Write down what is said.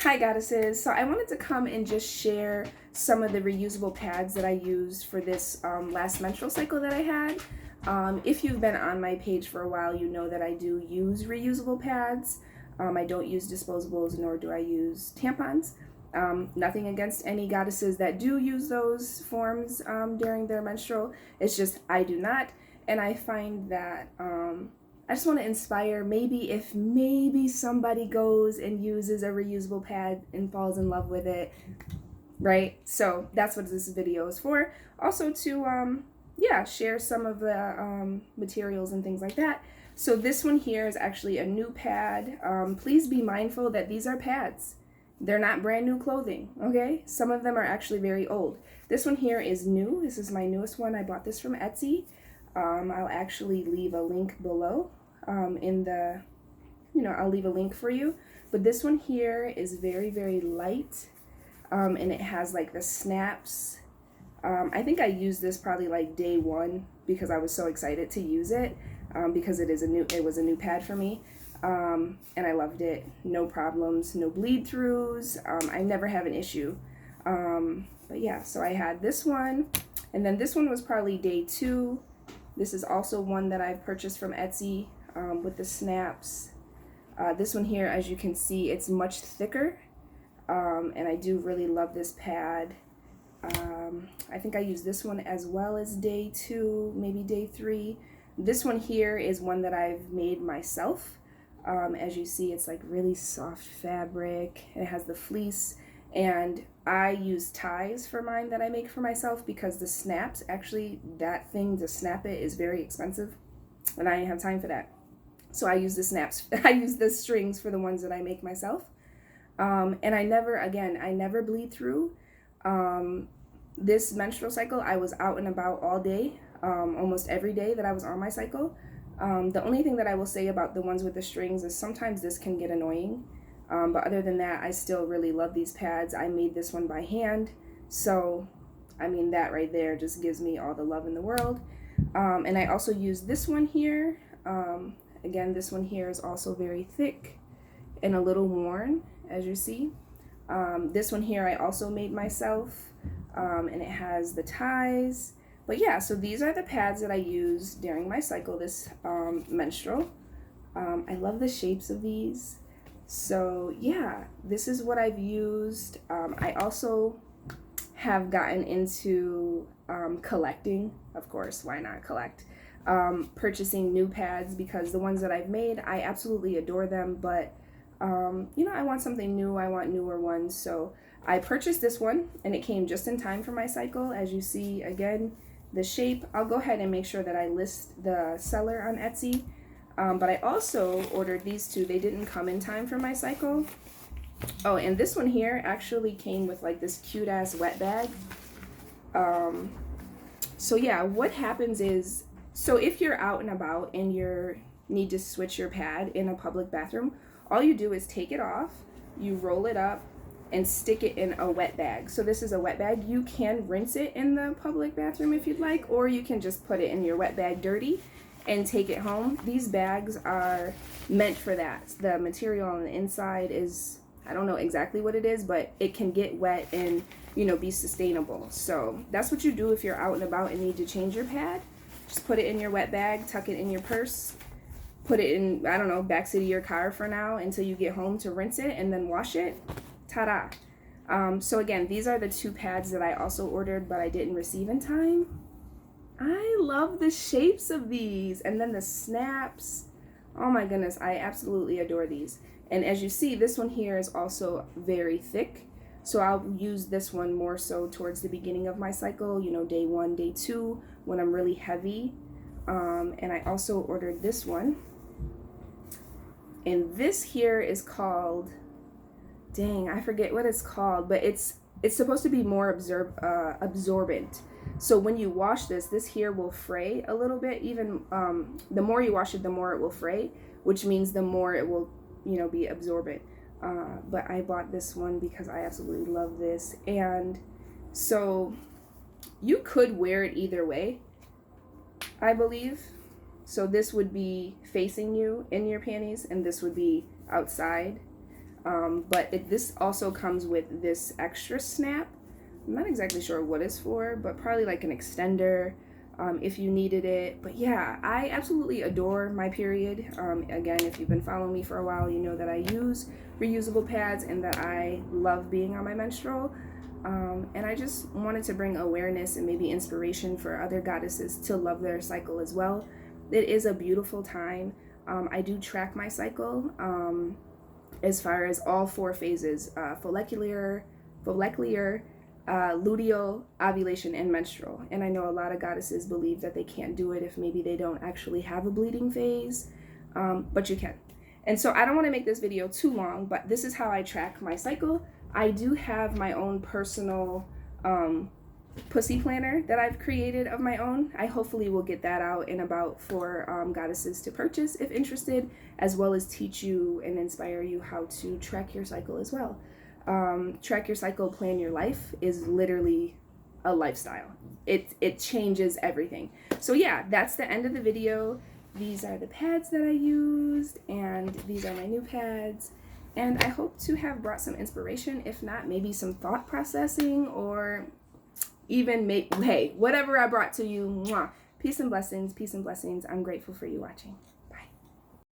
Hi goddesses, so I wanted to come and just share some of the reusable pads that I used for this last menstrual cycle that I had. If you've been on my page for a while, you know that I do use reusable pads. I don't use disposables, nor do I use tampons. Nothing against any goddesses that do use those forms during their menstrual. It's just I do not, and I find that I just want to inspire, maybe somebody goes and uses a reusable pad and falls in love with it, right? So that's what this video is for. Also to share some of the materials and things like that. So this one here is actually a new pad. Please be mindful that these are pads. They're not brand new clothing, okay? Some of them are actually very old. This one here is new. This is my newest one. I bought this from Etsy. I'll actually leave a link below I'll leave a link for you. But this one here is very, very light, and it has like the snaps. I think I used this probably like day one because I was so excited to use it because it was a new pad for me. And I loved it. No problems, no bleed throughs. I never have an issue. But yeah, so I had this one, and then this one was probably day two. This is also one that I've purchased from Etsy with the snaps. This one here, as you can see, it's much thicker, and I do really love this pad. I think I used this one as well as day two, maybe day three. This one here is one that I've made myself. As you see, it's like really soft fabric. It has the fleece, and I use ties for mine that I make for myself because the snaps, actually that thing to snap it is very expensive, and I didn't have time for that. So I use the snaps. I use the strings for the ones that I make myself. And I never bleed through. This menstrual cycle, I was out and about all day, almost every day that I was on my cycle. The only thing that I will say about the ones with the strings is sometimes this can get annoying. But other than that, I still really love these pads. I made this one by hand. So, I mean, that right there just gives me all the love in the world. And I also use this one here. Again, this one here is also very thick and a little worn, as you see. This one here I also made myself, and it has the ties. But yeah, so these are the pads that I use during my cycle, this menstrual. I love the shapes of these. So yeah, this is what I've used. I also have gotten into collecting, of course, why not collect? Purchasing new pads because the ones that I've made, I absolutely adore them, but I want something new. I want newer ones. So I purchased this one, and it came just in time for my cycle. As you see, again, the shape, I'll go ahead and make sure that I list the seller on Etsy. But I also ordered these two. They didn't come in time for my cycle. Oh, and this one here actually came with like this cute ass wet bag. So yeah, what happens is, so if you're out and about and you need to switch your pad in a public bathroom, all you do is take it off, you roll it up, and stick it in a wet bag. So this is a wet bag. You can rinse it in the public bathroom if you'd like, or you can just put it in your wet bag dirty and take it home. These bags are meant for that. The material on the inside is, I don't know exactly what it is, but it can get wet and, be sustainable. So that's what you do if you're out and about and need to change your pad. Just put it in your wet bag, tuck it in your purse, put it in, I don't know, backseat of your car for now until you get home to rinse it and then wash it. Ta-da. So again, these are the two pads that I also ordered, but I didn't receive in time. I love the shapes of these, and then the snaps. Oh my goodness, I absolutely adore these. And as you see, this one here is also very thick. So I'll use this one more so towards the beginning of my cycle, day one, day two, when I'm really heavy. And I also ordered this one. And this here is called, dang, I forget what it's called, but it's supposed to be more absorbent. So when you wash this here will fray a little bit. Even the more you wash it, the more it will fray, which means the more it will, be absorbent. But I bought this one because I absolutely love this. And so you could wear it either way, I believe. So this would be facing you in your panties, and this would be outside. But this also comes with this extra snap. I'm not exactly sure what it's for, but probably like an extender if you needed it. But yeah, I absolutely adore my period. Again, if you've been following me for a while, you know that I use reusable pads and that I love being on my menstrual. And I just wanted to bring awareness and maybe inspiration for other goddesses to love their cycle as well. It is a beautiful time. I do track my cycle as far as all 4 phases, follicular, luteal, ovulation, and menstrual. And I know a lot of goddesses believe that they can't do it if maybe they don't actually have a bleeding phase, but you can. And so I don't want to make this video too long, but this is how I track my cycle. I do have my own personal pussy planner that I've created of my own. I hopefully will get that out and about for goddesses to purchase if interested, as well as teach you and inspire you how to track your cycle as well. Track your cycle, plan your life is literally a lifestyle. It changes everything. So yeah, that's the end of the video. These are the pads that I used, and these are my new pads. And I hope to have brought some inspiration, if not maybe some thought processing, or even whatever I brought to you. Mwah. Peace and blessings. Peace and blessings. I'm grateful for you watching.